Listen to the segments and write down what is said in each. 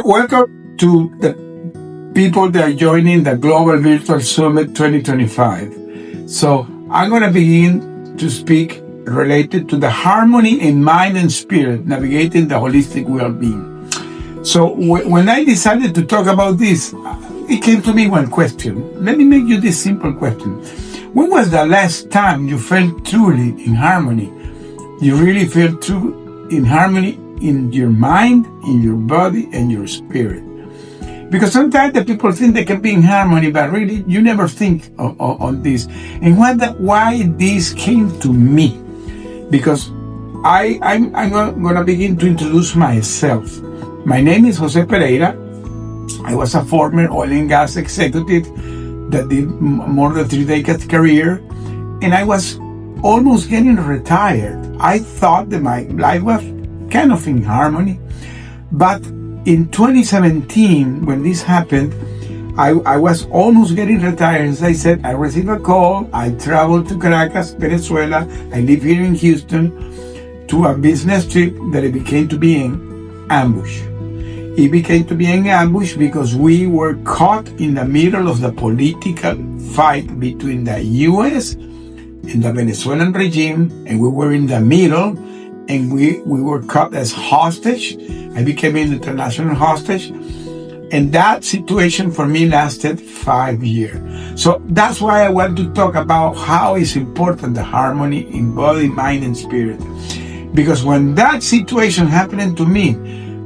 Welcome to the people that are joining the Global Virtual Summit 2025. So I'm going to begin to speak related to the harmony in mind and spirit, navigating the holistic well-being. So when I decided to talk about this, it came to me one question. Let me make you this simple question. When was the last time you felt truly in harmony? You really felt true in harmony in your mind, in your body, and your spirit. Because sometimes the people think they can be in harmony, but really you never think on this. And why this came to me? Because I'm going to begin to introduce myself. My name is Jose Pereira. I was a former oil and gas executive that did more than 3 decades career, and I was almost getting retired. I thought that my life was kind of in harmony. But in 2017, when this happened, I was almost getting retired. As I said, I received a call. I traveled to Caracas, Venezuela. I live here in Houston to a business trip that it became to be an ambush. It became to be an ambush because we were caught in the middle of the political fight between the U.S. and the Venezuelan regime, and we were in the middle, and we were caught as hostage. I became an international hostage, and that situation for me lasted 5 years. So that's why I want to talk about how it's important the harmony in body, mind, and spirit. Because when that situation happened to me,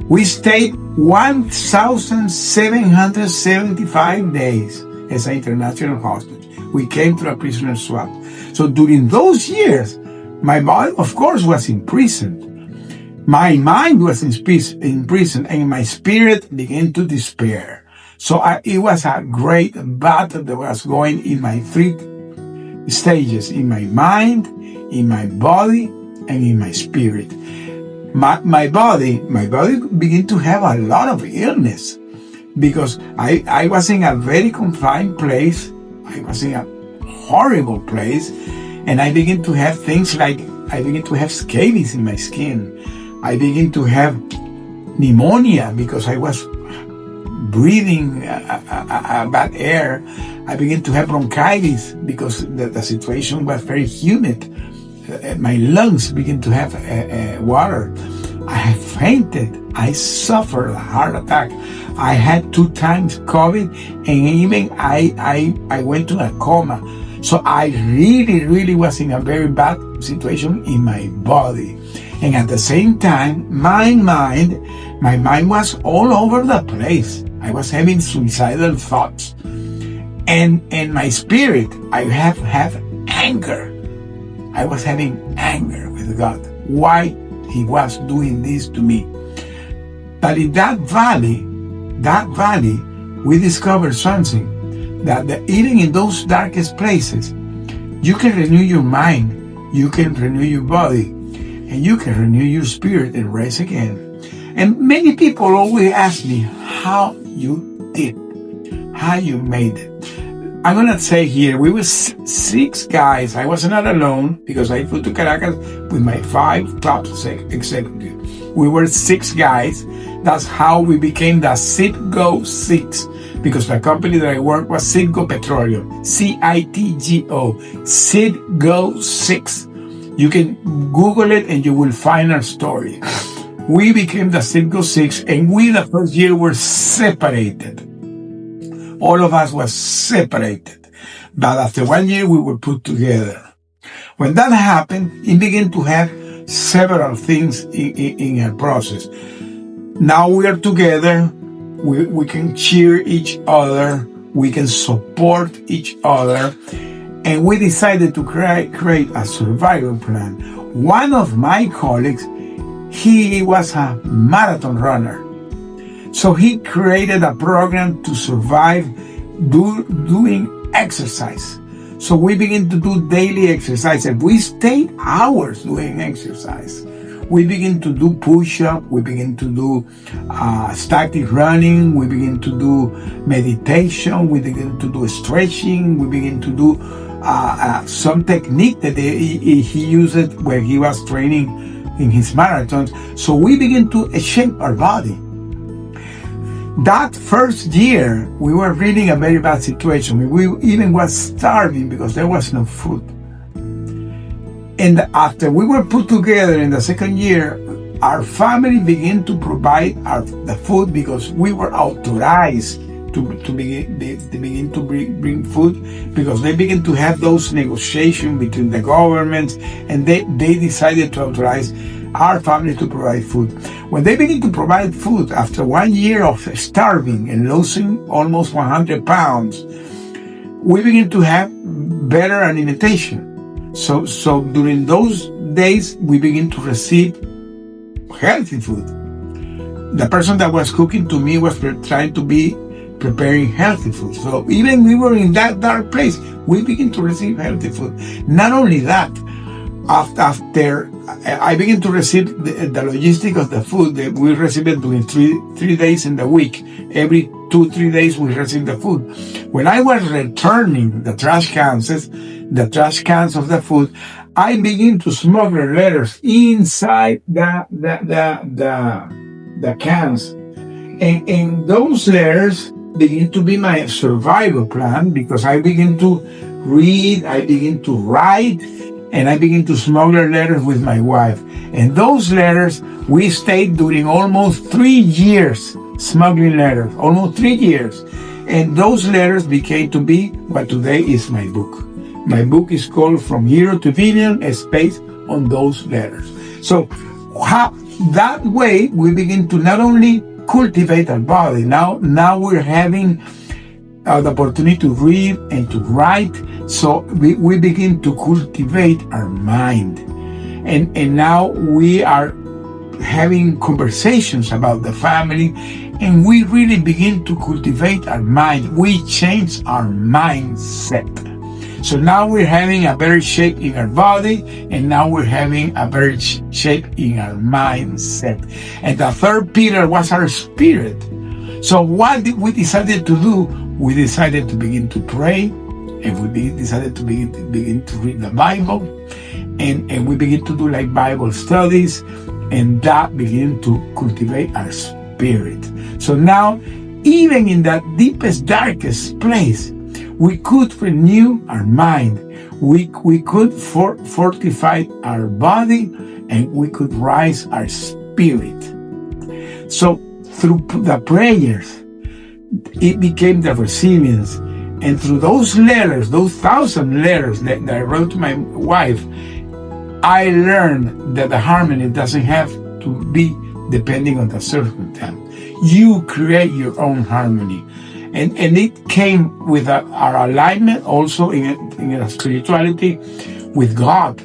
we stayed 1,775 days as an international hostage. We came to a prisoner swap. So during those years, my body, of course, was imprisoned. My mind was in prison, and my spirit began to despair. So it was a great battle that was going in my 3 stages, in my mind, in my body, and in my spirit. My body began to have a lot of illness because I was in a very confined place. I was in a horrible place, and I began to have things like I began to have scabies in my skin. I began to have pneumonia because I was breathing bad air. I began to have bronchitis because the situation was very humid. My lungs began to have water. I fainted. I suffered a heart attack. I had 2 times COVID, and even I went to a coma. So I really was in a very bad situation in my body. And at the same time, my mind was all over the place. I was having suicidal thoughts. And my spirit, I have anger. I was having anger with God. Why He was doing this to me. But in that valley, we discovered something. That even in those darkest places, you can renew your mind, you can renew your body, and you can renew your spirit and rise again. And many people always ask me how you did, how you made it. I'm going to say here, we were 6 guys. I was not alone because I flew to Caracas with my 5 top executives. We were 6 guys. That's how we became the Citgo 6. Because the company that I worked was Citgo Petroleum, Citgo, Citgo 6. You can Google it and you will find our story. We became the Citgo 6, and we the first year were separated. All of us were separated. But after 1 year, we were put together. When that happened, it began to have several things in our process. Now we are together. We can cheer each other, we can support each other, and we decided to create a survival plan. One of my colleagues, he was a marathon runner. So he created a program to survive doing exercise. So we began to do daily exercise, and we stayed hours doing exercise. We begin to do push-up, we begin to do static running, we begin to do meditation, we begin to do stretching, we begin to do some technique that he used when he was training in his marathons. So we begin to shape our body. That first year, we were really in a very bad situation. We even was starving because there was no food. And after we were put together in the second year, our family began to provide the food because we were authorized to begin to bring food, because they began to have those negotiations between the governments, and they decided to authorize our family to provide food. When they begin to provide food after 1 year of starving and losing almost 100 pounds, we begin to have better alimentation. So during those days, we begin to receive healthy food. The person that was cooking to me was trying to be preparing healthy food. So even we were in that dark place, we begin to receive healthy food. Not only that, after I begin to receive the logistic of the food that we receive it during three days in the week. Every 2-3 days we receive the food. When I was returning the trash cans of the food, I begin to smuggle letters inside the cans, and those letters begin to be my survival plan, because I begin to read, I begin to write, and I begin to smuggle letters with my wife. And those letters, we stayed during almost 3 years smuggling letters, almost 3 years. And those letters became to be what today is my book. My book is called From Hero to Villain, is based on those letters. So that way we begin to not only cultivate our body, now we're having the opportunity to read and to write. So we begin to cultivate our mind. And now we are having conversations about the family, and we really begin to cultivate our mind. We change our mindset. So now we're having a better shape in our body, and now we're having a better shape in our mindset. And the third pillar was our spirit. So what did we decided to do? We decided to begin to pray, and we decided to begin to read the Bible, and we begin to do like Bible studies, and that began to cultivate our spirit. So now, even in that deepest, darkest place, we could renew our mind. We could fortify our body, and we could rise our spirit. So through the prayers, it became the resilience. And through those letters, those 1,000 letters that I wrote to my wife, I learned that the harmony doesn't have to be depending on the circumstance. You create your own harmony. And it came with our alignment also in our spirituality with God.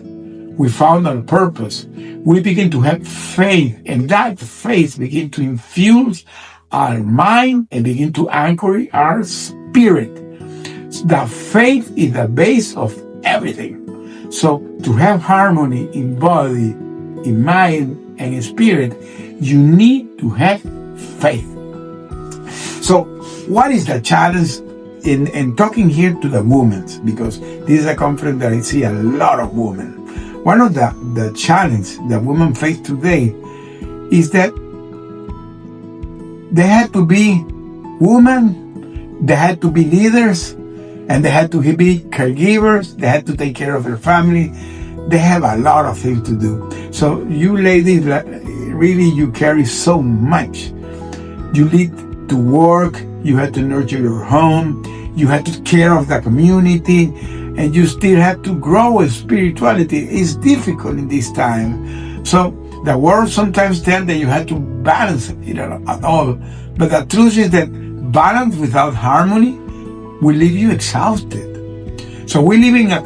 We found our purpose. We begin to have faith, and that faith begin to infuse our mind and begin to anchor our spirit. The faith is the base of everything. So to have harmony in body, in mind, and in spirit, you need to have faith. So what is the challenge in talking here to the women? Because this is a conference that I see a lot of women. One of the challenge that women face today is that they had to be women, they had to be leaders, and they had to be caregivers, they had to take care of their family. They have a lot of things to do. So you ladies, really you carry so much. You need to work, you have to nurture your home, you have to take care of the community, and you still have to grow in spirituality. It's difficult in this time. So the world sometimes tells that you have to balance it at all. But the truth is that balance without harmony will leave you exhausted. So we live in a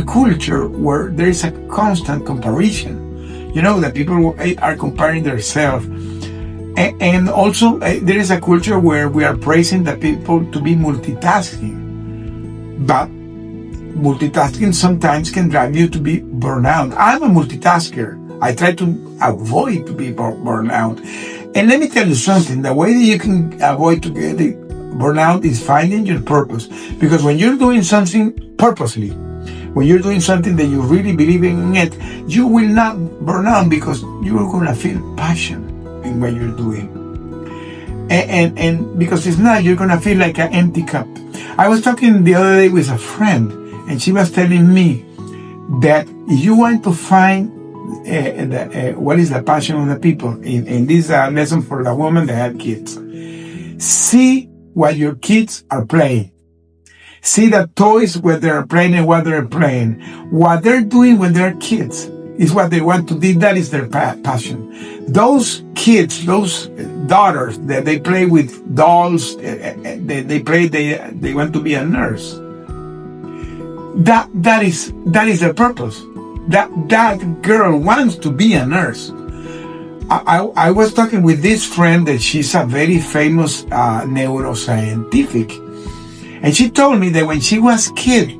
culture where there is a constant comparison. You know, that people are comparing themselves. And also there is a culture where we are praising the people to be multitasking. But multitasking sometimes can drive you to be burnout. I'm a multitasker. I try to avoid to be burnout. And let me tell you something, the way that you can avoid to get burnout is finding your purpose. Because when you're doing something purposely, when you're doing something that you really believe in it, you will not burn out because you're going to feel passion in what you're doing. And because it's not, you're going to feel like an empty cup. I was talking the other day with a friend, and she was telling me that if you want to find what is the passion of the people, in this lesson for the woman that had kids, see what your kids are playing. See the toys where they're playing and what they're playing. What they're doing when they're kids is what they want to do. That is their passion. Those kids, those daughters that they play with dolls, they want to be a nurse. That is their purpose. That girl wants to be a nurse. I was talking with this friend that she's a very famous neuroscientific. And she told me that when she was a kid,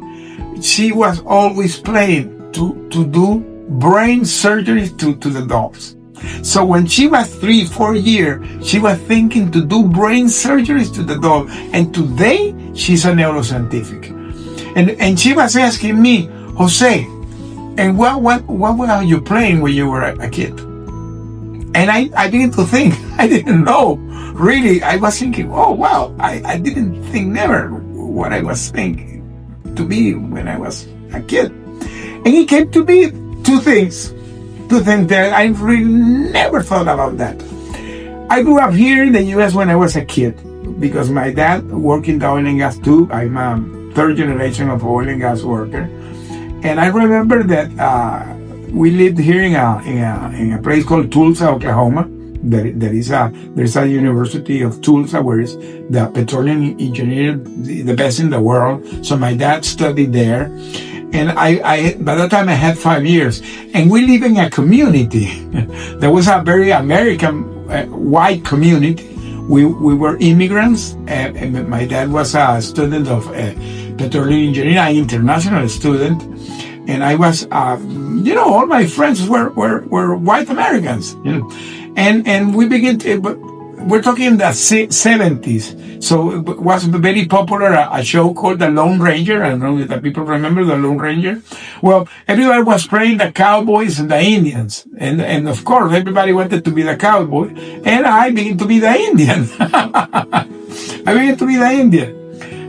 she was always playing to do brain surgery to the dolls. So when she was 3-4 years, she was thinking to do brain surgeries to the doll. And today, she's a neuroscientific. And she was asking me, Jose, and what were you playing when you were a kid? And I began to think, I didn't know. Really, I was thinking, oh, wow, I didn't think never what I was thinking to be when I was a kid. And it came to be two things that I really never thought about that. I grew up here in the U.S. when I was a kid because my dad worked in the oil and gas too. I'm a third generation of oil and gas worker. And I remember that we lived here in a place called Tulsa, Oklahoma. There's a University of Tulsa where is the petroleum engineer, the best in the world. So my dad studied there, and I by that time I had 5 years, and we live in a community. There was a very American white community. We were immigrants, and my dad was a student of petroleum engineering, an international student. And I was, all my friends were white Americans, and we began to, we're talking in the 70s. So it was very popular, a show called The Lone Ranger. I don't know if the people remember The Lone Ranger. Well, everybody was playing the cowboys and the Indians. And of course, everybody wanted to be the cowboy. And I began to be the Indian.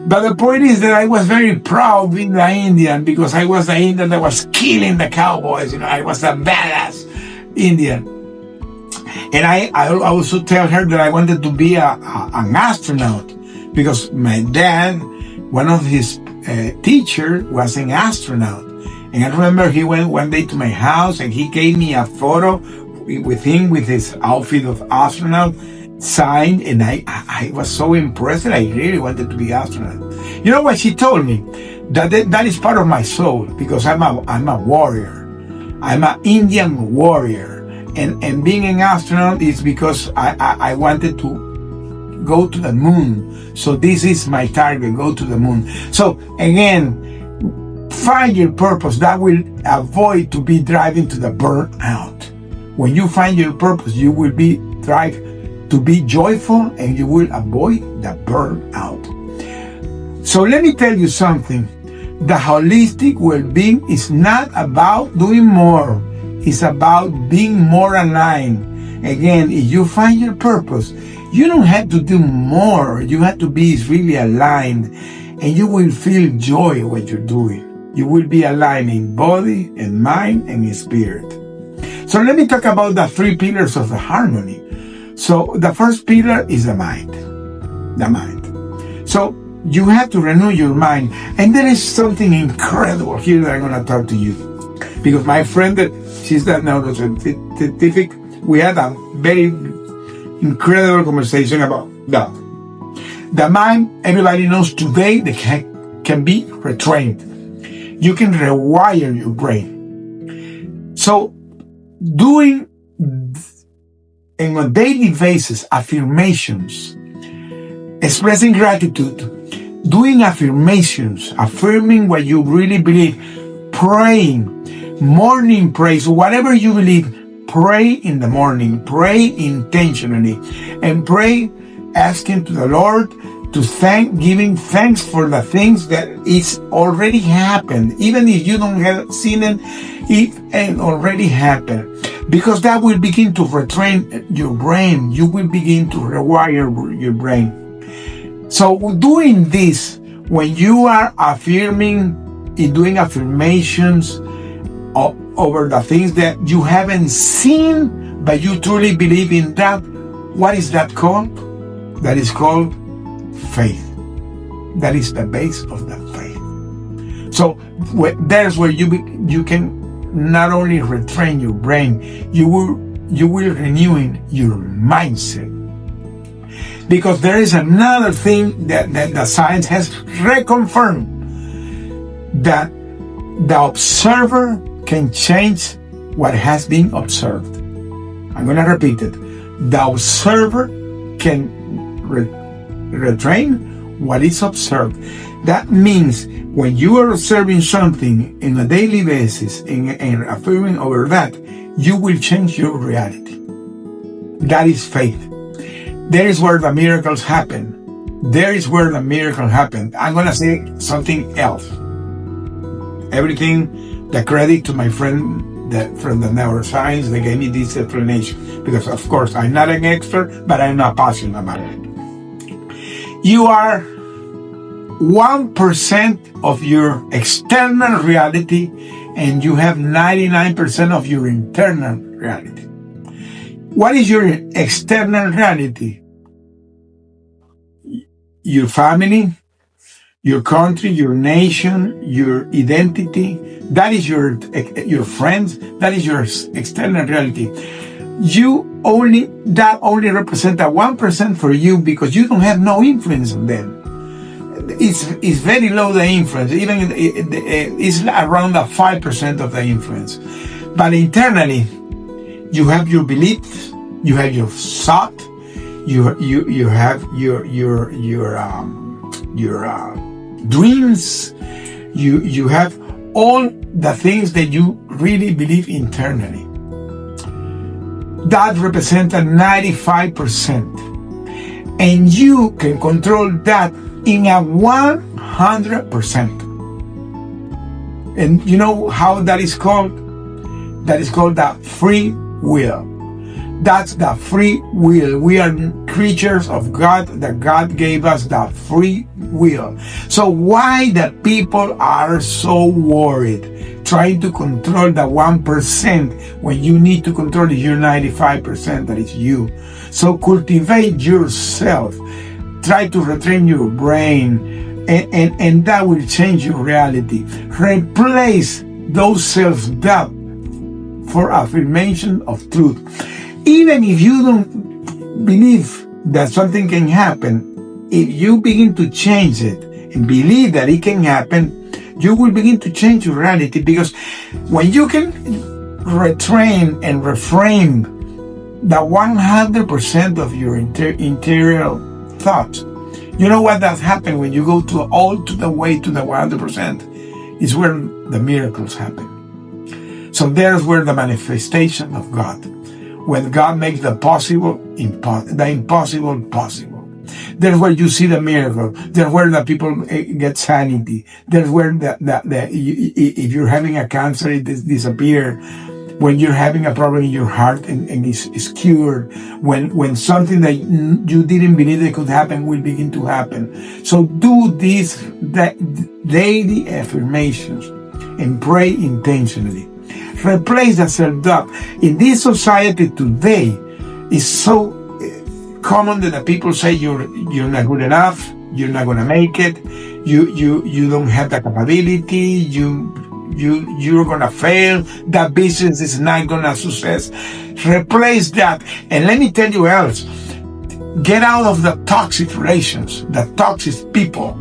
But the point is that I was very proud being the Indian because I was the Indian that was killing the cowboys. I was a badass Indian. And I also tell her that I wanted to be an astronaut because my dad, one of his teachers, was an astronaut. And I remember he went one day to my house and he gave me a photo with him with his outfit of astronaut signed, and I was so impressed. I really wanted to be astronaut. You know what she told me? That is part of my soul because I'm a warrior. I'm an Indian warrior. And being an astronaut is because I wanted to go to the moon. So this is my target, go to the moon. So again, find your purpose. That will avoid to be driving to the burnout. When you find your purpose, you will be drive to be joyful and you will avoid the burnout. So let me tell you something. The holistic well-being is not about doing more. It's about being more aligned. Again, if you find your purpose, you don't have to do more. You have to be really aligned, and you will feel joy in what you're doing. You will be aligned in body and mind and in spirit. So let me talk about the 3 pillars of the harmony. So the first pillar is the mind. The mind. So you have to renew your mind. And there is something incredible here that I'm going to talk to you. Because my friend, she's that neuroscientific, we had a very incredible conversation about that. The mind, everybody knows today, they can be retrained. You can rewire your brain. So doing on a daily basis affirmations, expressing gratitude, doing affirmations, affirming what you really believe, praying, morning praise, whatever you believe, pray in the morning, pray intentionally, and pray asking to the Lord to giving thanks for the things that is already happened. Even if you don't have seen it, it already happened. because that will begin to retrain your brain. You will begin to rewire your brain. So doing this, when you are doing affirmations over the things that you haven't seen, but you truly believe in that, what is that called? That is called faith. That is the base of the faith. So there's where you can not only retrain your brain, you will renewing your mindset. Because there is another thing that the science has reconfirmed, that the observer can change what has been observed. I'm going to repeat it. The observer can retrain what is observed. That means when you are observing something in a daily basis and affirming over that, you will change your reality. That is faith. There is where the miracles happen. There is where the miracle happened. I'm going to say something else. Everything, the credit to my friend from the neuroscience, they gave me this explanation. Because of course, I'm not an expert, but I'm not passionate about it. You are 1% of your external reality, and you have 99% of your internal reality. What is your external reality? Your family, your country, your nation, your identity. That is your friends. That is your external reality. That only represents a 1% for you, because you don't have no influence on them. It's very low, the influence. Even it's around the 5% of the influence. But internally, you have your beliefs, you have your thought, you have your dreams, you have all the things that you really believe internally. That represents a 95%, and you can control that in a 100%. And you know how that is called? That is called the free will. That's the free will. We are creatures of God, that God gave us the free will. So why the people are so worried, trying to control the 1% when you need to control your 95%, that is you. So cultivate yourself. Try to retrain your brain, and that will change your reality. Replace those self-doubt for affirmation of truth. Even if you don't believe that something can happen, if you begin to change it and believe that it can happen, you will begin to change your reality. Because when you can retrain and reframe the 100% of your interior thoughts, you know what does happen when you go all the way to the 100%? Is where the miracles happen. So there's where the manifestation of God. When God makes the impossible possible. There's where you see the miracle. There's where the people get sanity. There's where if you're having a cancer, it disappears. When you're having a problem in your heart and it's cured. When something that you didn't believe that could happen will begin to happen. So do these daily affirmations and pray intentionally. Replace the self-doubt. In this society today, it's so common that the people say you're not good enough, you're not gonna make it, you don't have the capability, you're gonna fail, that business is not gonna success. Replace that, and let me tell you else. Get out of the toxic relations, the toxic people.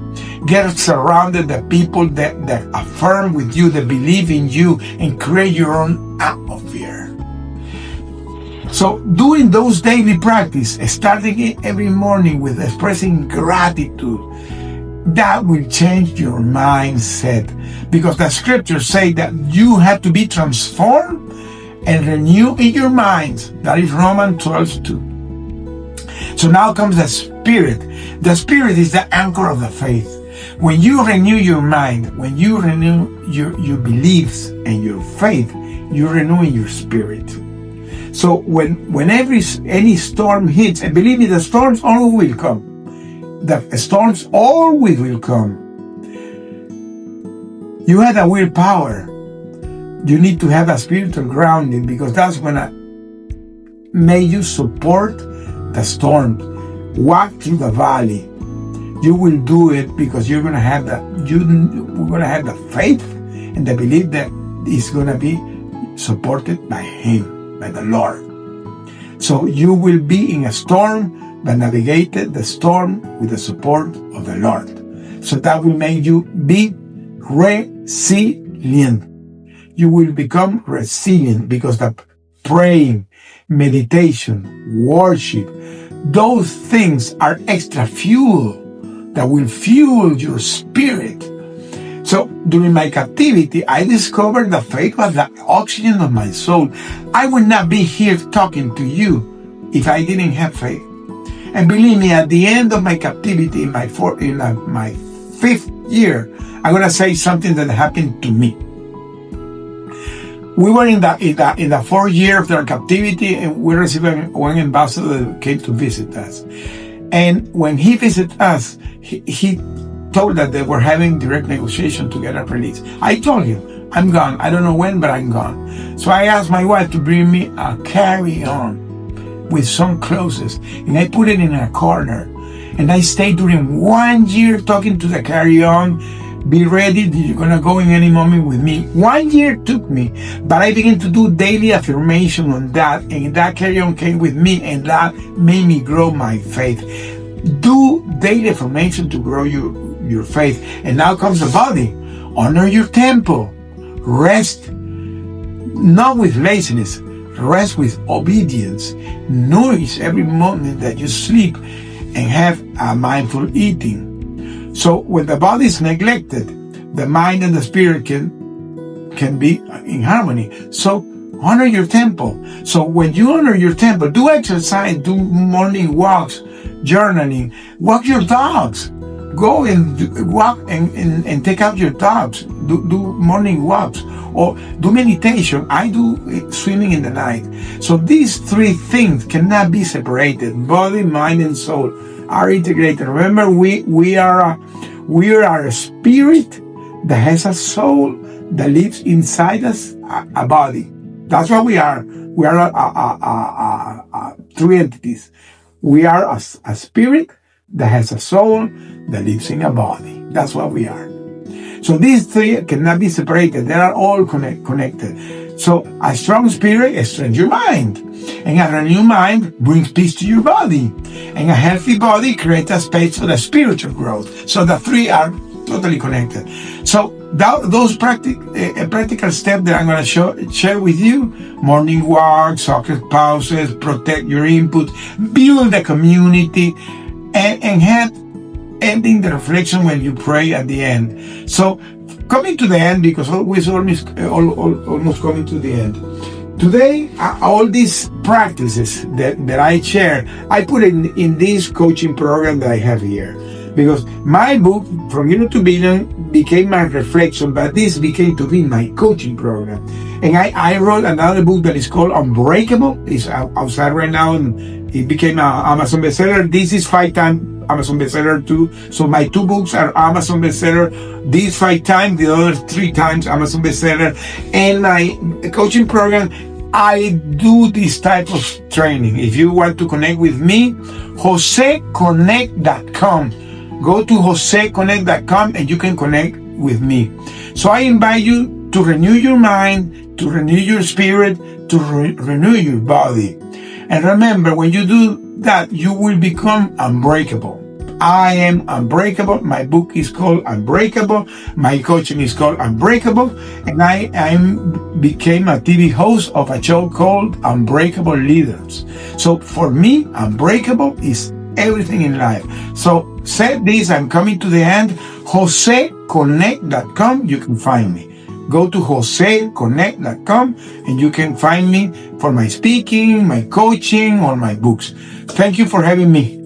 Get surrounded the people that affirm with you, that believe in you, and create your own atmosphere. So doing those daily practice, starting every morning with expressing gratitude, that will change your mindset. Because the scriptures say that you have to be transformed and renewed in your minds. That is Romans 12:2. So now comes the Spirit. The Spirit is the anchor of the faith. When you renew your mind, when you renew your beliefs and your faith, you're renewing your spirit. So whenever any storm hits, and believe me, the storms always will come. The storms always will come. You have a willpower. You need to have a spiritual grounding, because that's gonna make you support the storm. Walk through the valley. You will do it because we're gonna have the faith and the belief that it's gonna be supported by Him, by the Lord. So you will be in a storm, but navigated the storm with the support of the Lord. So that will make you be resilient. You will become resilient because the praying, meditation, worship, those things are extra fuel that will fuel your spirit. So during my captivity, I discovered that faith was the oxygen of my soul. I would not be here talking to you if I didn't have faith. And believe me, at the end of my captivity, in my 5th year, I'm gonna say something that happened to me. We were in the 4th year of our captivity, and we received one ambassador that came to visit us. And when he visited us, he told that they were having direct negotiation to get us released. I told him, I'm gone. I don't know when, but I'm gone. So I asked my wife to bring me a carry-on with some clothes, and I put it in a corner. And I stayed during 1 year talking to the carry-on. Be ready, you're gonna go in any moment with me. 1 year took me, but I began to do daily affirmation on that, and that carry-on came with me, and that made me grow my faith. Do daily affirmation to grow your faith. And now comes the body. Honor your temple. Rest, not with laziness, rest with obedience. Nourish every moment that you sleep, and have a mindful eating. So when the body is neglected, the mind and the spirit can be in harmony. So honor your temple. So when you honor your temple, do exercise, do morning walks, journaling, walk your dogs. Go and walk and take out your dogs. Do morning walks or do meditation. I do swimming in the night. So these 3 things cannot be separated. Body, mind, and soul are integrated. Remember, we are a spirit that has a soul that lives inside us, a body. That's what we are. We are 3 entities. We are a spirit that has a soul that lives in a body. That's what we are. So these 3 cannot be separated. They are all connected. So a strong spirit strengthens your mind. And a renewed mind brings peace to your body. And a healthy body creates a space for the spiritual growth. So the 3 are totally connected. So those practical steps that I'm going to share with you: morning walks, soccer pauses, protect your input, build a community, and have ending the reflection when you pray at the end. So coming to the end, because always almost coming to the end. Today, all these practices that I share, I put in this coaching program that I have here. Because my book, From Unit to Vision, became my reflection, but this became to be my coaching program. And I wrote another book that is called Unbreakable. It's outside right now, and it became an Amazon bestseller. This is 5 times Amazon bestseller too. So my 2 books are Amazon bestseller. This 5 times, the other 3 times Amazon bestseller. And my coaching program, I do this type of training. If you want to connect with me, joseconnect.com. Go to joseconnect.com and you can connect with me. So I invite you to renew your mind, to renew your spirit, to renew your body. And remember, when you do that, you will become unbreakable. I am unbreakable. My book is called Unbreakable. My coaching is called Unbreakable. And I became a TV host of a show called Unbreakable Leaders. So for me, unbreakable is everything in life. So said this, I'm coming to the end. joseconnect.com, you can find me. Go to joseconnect.com and you can find me for my speaking, my coaching, or my books. Thank you for having me.